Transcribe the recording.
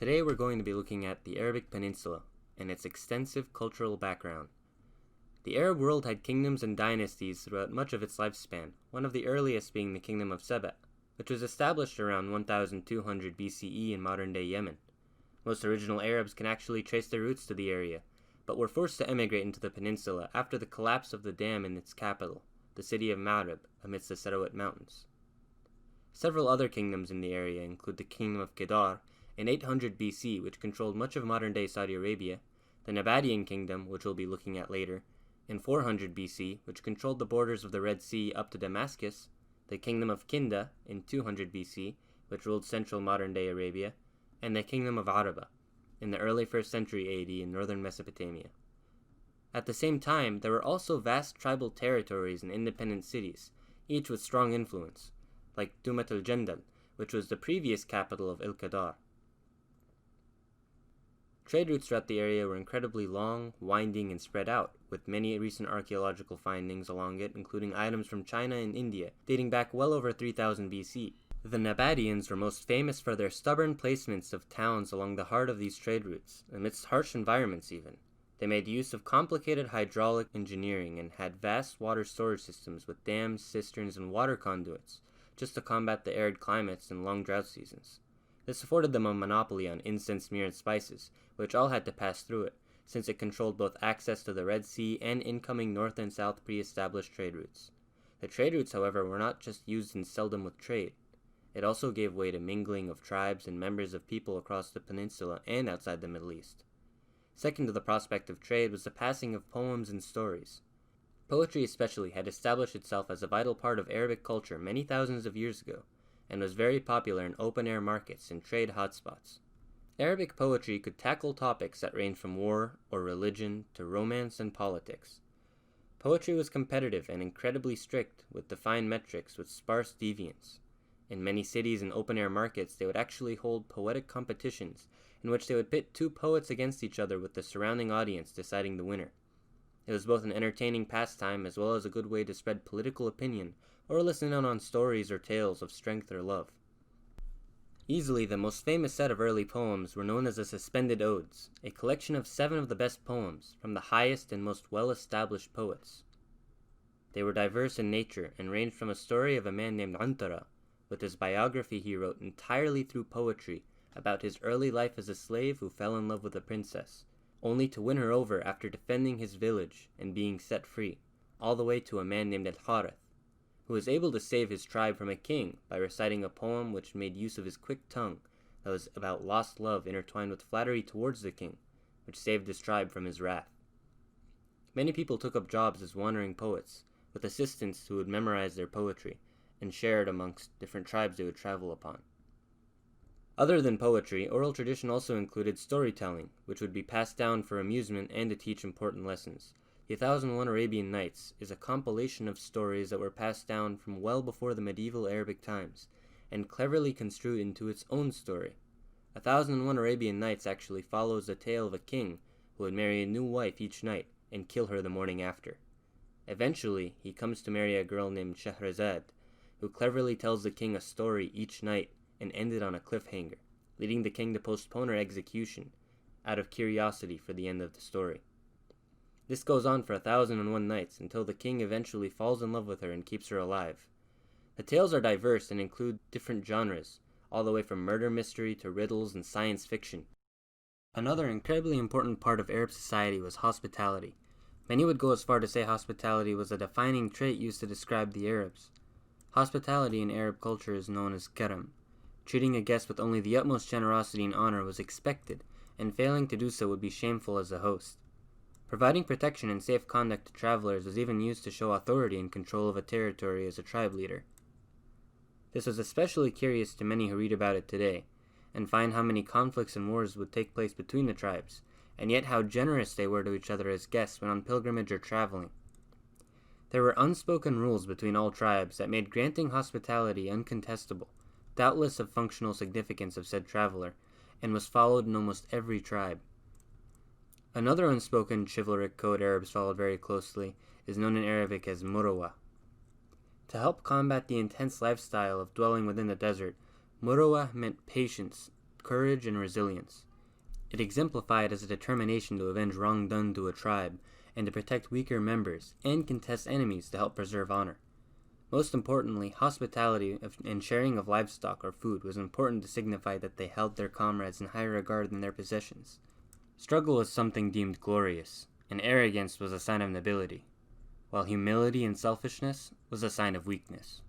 Today we're going to be looking at the Arabic Peninsula and its extensive cultural background. The Arab world had kingdoms and dynasties throughout much of its lifespan, one of the earliest being the Kingdom of Saba, which was established around 1200 BCE in modern-day Yemen. Most original Arabs can actually trace their roots to the area, but were forced to emigrate into the peninsula after the collapse of the dam in its capital, the city of Ma'rib, amidst the Sarawat Mountains. Several other kingdoms in the area include the Kingdom of Kedar in 800 BC, which controlled much of modern-day Saudi Arabia, the Nabataean Kingdom, which we'll be looking at later, in 400 BC, which controlled the borders of the Red Sea up to Damascus, the Kingdom of Kinda in 200 BC, which ruled central modern-day Arabia, and the Kingdom of Araba in the early 1st century AD in northern Mesopotamia. At the same time, there were also vast tribal territories and independent cities, each with strong influence, like Dumat al-Jandal, which was the previous capital of El-Qadar. Trade routes throughout the area were incredibly long, winding, and spread out, with many recent archaeological findings along it, including items from China and India, dating back well over 3000 BC. The Nabataeans were most famous for their stubborn placements of towns along the heart of these trade routes, amidst harsh environments even. They made use of complicated hydraulic engineering and had vast water storage systems with dams, cisterns, and water conduits, just to combat the arid climates and long drought seasons. This afforded them a monopoly on incense, myrrh, and spices, which all had to pass through it, since it controlled both access to the Red Sea and incoming north and south pre-established trade routes. The trade routes, however, were not just used in seldom with trade. It also gave way to mingling of tribes and members of people across the peninsula and outside the Middle East. Second to the prospect of trade was the passing of poems and stories. Poetry especially had established itself as a vital part of Arabic culture many thousands of years ago, and was very popular in open-air markets and trade hotspots. Arabic poetry could tackle topics that ranged from war or religion to romance and politics. Poetry was competitive and incredibly strict, with defined metrics with sparse deviance. In many cities and open-air markets, they would actually hold poetic competitions in which they would pit two poets against each other with the surrounding audience deciding the winner. It was both an entertaining pastime as well as a good way to spread political opinion or listen in on stories or tales of strength or love. Easily the most famous set of early poems were known as the Suspended Odes, a collection of 7 of the best poems from the highest and most well-established poets. They were diverse in nature and ranged from a story of a man named Antara, with his biography he wrote entirely through poetry about his early life as a slave who fell in love with a princess, only to win her over after defending his village and being set free, all the way to a man named Al-Harith, who was able to save his tribe from a king by reciting a poem which made use of his quick tongue that was about lost love intertwined with flattery towards the king, which saved his tribe from his wrath. Many people took up jobs as wandering poets, with assistants who would memorize their poetry and share it amongst different tribes they would travel upon. Other than poetry, oral tradition also included storytelling, which would be passed down for amusement and to teach important lessons. The 1001 Arabian Nights is a compilation of stories that were passed down from well before the medieval Arabic times, and cleverly construed into its own story. 1001 Arabian Nights actually follows the tale of a king who would marry a new wife each night and kill her the morning after. Eventually, he comes to marry a girl named Shahrazad, who cleverly tells the king a story each night and ended on a cliffhanger, leading the king to postpone her execution out of curiosity for the end of the story. This goes on for 1001 nights until the king eventually falls in love with her and keeps her alive. The tales are diverse and include different genres, all the way from murder mystery to riddles and science fiction. Another incredibly important part of Arab society was hospitality. Many would go as far to say hospitality was a defining trait used to describe the Arabs. Hospitality in Arab culture is known as karam. Treating a guest with only the utmost generosity and honor was expected, and failing to do so would be shameful as a host. Providing protection and safe conduct to travelers was even used to show authority and control of a territory as a tribe leader. This was especially curious to many who read about it today, and find how many conflicts and wars would take place between the tribes, and yet how generous they were to each other as guests when on pilgrimage or traveling. There were unspoken rules between all tribes that made granting hospitality uncontestable, doubtless of functional significance of said traveler, and was followed in almost every tribe. Another unspoken chivalric code Arabs followed very closely is known in Arabic as murawa. To help combat the intense lifestyle of dwelling within the desert, murawa meant patience, courage and resilience. It exemplified as a determination to avenge wrong done to a tribe, and to protect weaker members, and contest enemies to help preserve honor. Most importantly, hospitality and sharing of livestock or food was important to signify that they held their comrades in higher regard than their possessions. Struggle was something deemed glorious, and arrogance was a sign of nobility, while humility and selfishness was a sign of weakness.